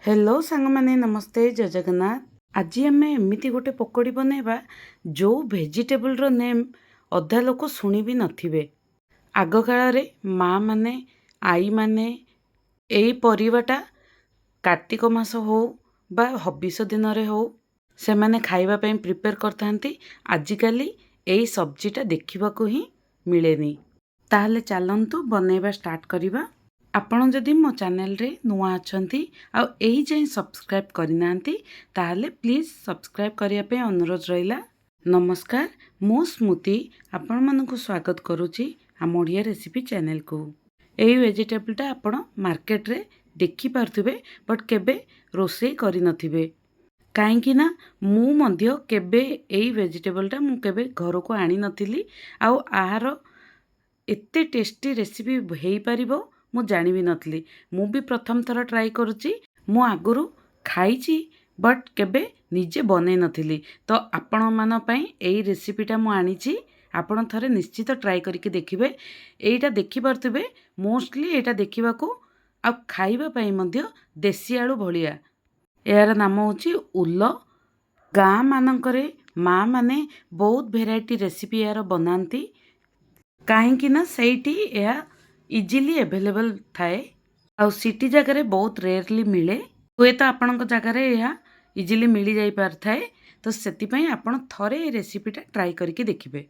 Hello सांग माने नमस्ते जय जगन्नाथ। आज आम एमती गोटे पकोड़ी बनैबा जो भेजिटेबल रो नेम अधा लोक शुणी भी नथिबे। आग काल रे माँ माने आई माने एई परिवाटा कार्तिक मास हो बा हबिष दिन रे हो से माने खाइबा पई प्रिपेयर करथांती। आजिकाली एई सब्जीटा देखिबाकू ही मिलेनी। ताहले चलंतु बनैबा स्टार्ट करिबा। आपण जदि मो चैनल रे नुआ अछंती आ एही जाई सब्सक्राइब करिनांती ताहले प्लीज सब्सक्राइब करिया पे अनुरोध रहिला। नमस्कार, मो स्मृति आपण मानकु स्वागत करूची हम ओडिया रेसिपी चैनल को। एही वेजिटेबलटा आपण मार्केट रे देखि पारथुबे बट केबे रोसई करि नथिबे। काहेकि ना मु मध्य केबे एही वेजिटेबलटा मु केबे घर को आनी नथिली आ आहार एते टेस्टी रेसिपी हेई पारिबो मु जानी भी नथली। मु भी प्रथम थर ट्राई करूची। मु आगुरु खाइची बट केबे निजे बनै नथिली। तो आपण मान पई एई रेसिपीटा मु आनीची। आपण थरे निश्चित ट्राई करके देखिबे। एइटा देखि पारथुबे मोस्टली एइटा देखिबाकू आ खाइबा पई मध्य देसी आलू भलिया। यार नाम होची उल्ल। गाँ मानकरे माँ माने बहुत भेराइटी रेसिपी यार बनाती। काहेकि ना सेठी या इजिली एवेलेबल थाए आ सिटी जगह बहुत रेयरली मिले। हुए तो आपण जगार यह इजिली मिल जाई पार थाए। तो सेति पई आपण थरे ए रेसिपीटा ट्राई करके देखिबे।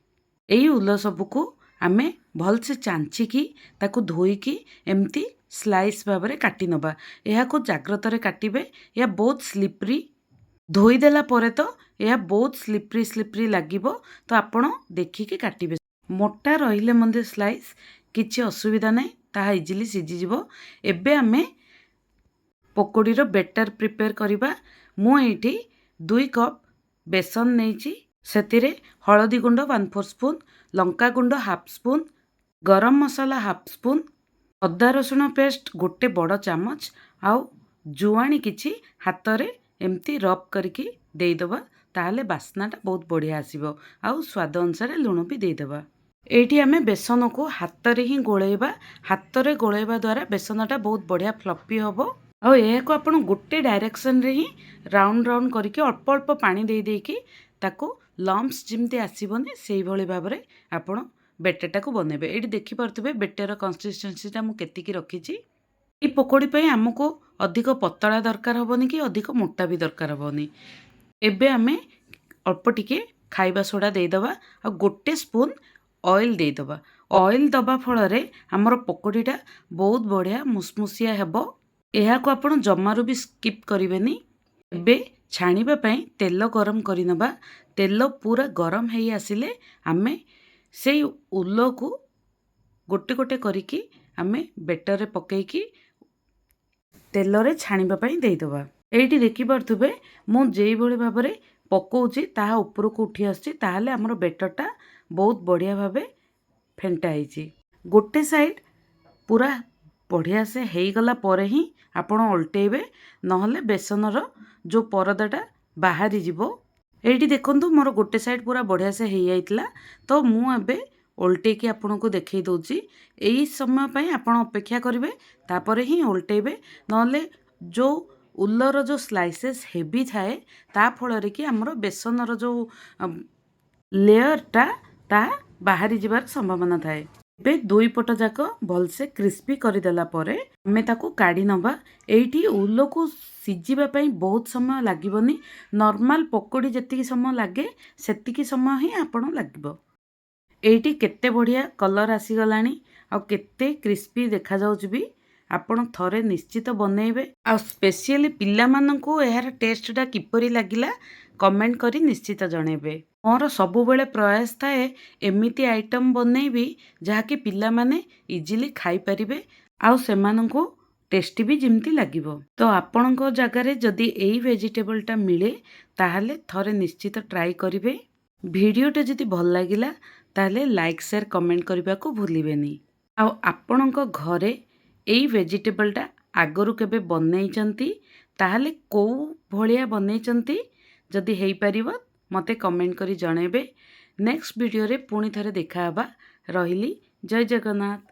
एही उल्ल सबको आमे भल से चांचिकी ताकू धोईकी एमती स्लाइस भाबरे काटी नबा। यह को जाग्रत रे काटिबे। या बहुत स्लिपरी धोई देला परे तो यह बहुत स्लिपरी लागिबो। तो आपण देखिकी काटिबे। मोटा रहिले मंदे स्लाइस किछि असुविधा नहीं, ताहा इजिली सिझी जिवो। एबे आमे पकोड़ीर बेटर प्रिपेयर करिबा। मु एठी 2 कप बेसन नेइची। सेतिरे हळदी गुंड 1/4 स्पून, लंका गुंड 1/2 स्पून, गरम मसाला 1/2 स्पून, अदा रसुण पेस्ट गोटे बड़ चामच आउ जुआणी किछि हातरे एमती रब करके देइदबा। ताहले बास्नाटा बहुत बढ़िया आसीबो। आउ स्वाद अनुसार लुण भी देइदबा। एठी आमे बेसन को हाथ रे ही गोलेबा। हाथ रे गोलेबा द्वारा बेसनटा बहुत बढ़िया फ्लफी होबो। आ एहा को आपण गोटे डायरेक्शन रे ही राउंड राउंड करके अल्प अल्प पानी दे देकी ताको लम्प्स जिमती आसीबोनी सेही भली भाबरे आपण बेटरटा को बनेबे। एठी देखि पारथुबे बेटर कंसिस्टेंसीटा मु केतिकी रखिची। ई पकोड़ी पई हमको अधिक पतला दरकार होबोनी कि अधिक मोटा भी दरकार होबोनी। एबे आमे अल्प टिके खाइबा सोडा देइदबा आ गोटे स्पून ऑयल देइदबा। ऑयल दबा फଳରେ हमर पकोड़ीटा बहुत बढ़िया मुसमुसिया हेबो। एहा को आपण जमारू भी स्किप करिवेनी। एबे छाणीबा पई तेल गरम करि नबा। तेल पूरा गरम हेई आसिले आमे सेई उल्लो को गोटे गोटे करिकी आमे बेटर रे पकेइकी तेल रे छाणीबा पई देइदबा। एइठी देखि पारथुबे मु जेई भली भाबरे पकोउची ताहा ऊपर को उठी आछि। ताहाले हमर बेटरटा बहुत बढ़िया भावे फेंटा होइची। गोटे साइड पूरा बढ़िया से हेई गला परे ही आपण उल्टेबे, नहले बेसनर जो परदाटा बाहरी जिवो। एइठी देखंतु मोर गोटे साइड पूरा बढ़िया से हेई आइतला। तो मु एबे उल्टेकी आपनको देखै दउची। एई समय पई आपण अपेक्षा करिवे, तापरे ही उल्टेबे, नहले जो उल्लर जो स्लाइसेस हेवी थाए ता फଳରେ कि हमर बेसनर जो लेयरटा ता बाहरी जिबार संभावना थाए। एबे 2 पट जाक भलसे क्रिस्पी करदेला परे हमें ताकू काढ़ी नबा। एइठी उल्लो को सिझिबा पई बहुत समय लागिबोनी। नॉर्मल पकोड़ी जेतिकी समय लागे सेतिकी समय ही आपण लागिबो। एइठी केते बढ़िया कलर आसी गलानी आ केते क्रिस्पी देखा जाउछ भी। आपण थरे निश्चित बनैबे आ स्पेशली पिला माननकू एहार टेस्टटा किपरि लागिला कमेंट करी निश्चित जणेबे। मोर सबु बेले प्रयास थाए एमिति आइटम बनैबी जहाँकि पिला माने इजिली खाई परिबे आ सेमानंकू टेस्टी भी जिमती लागिबो। तो आपणको जगारे जदि एई वेजिटेबलटा मिले ताहले थरे निश्चित ट्राई करिवे। भिडियोटा जदि भल लागिला ताहले लाइक शेयर कमेंट करबा को भूलिबेनी। आ आपणको घरे एई वेजिटेबलटा आगरु केबे बनैचंती ताहले को भलिया बनैचंती जदि हेई परिबो मते कमेंट करी जणेबे। नेक्स्ट वीडियो रे पुणी थरे देखा हबा। रहिली जय जगन्नाथ।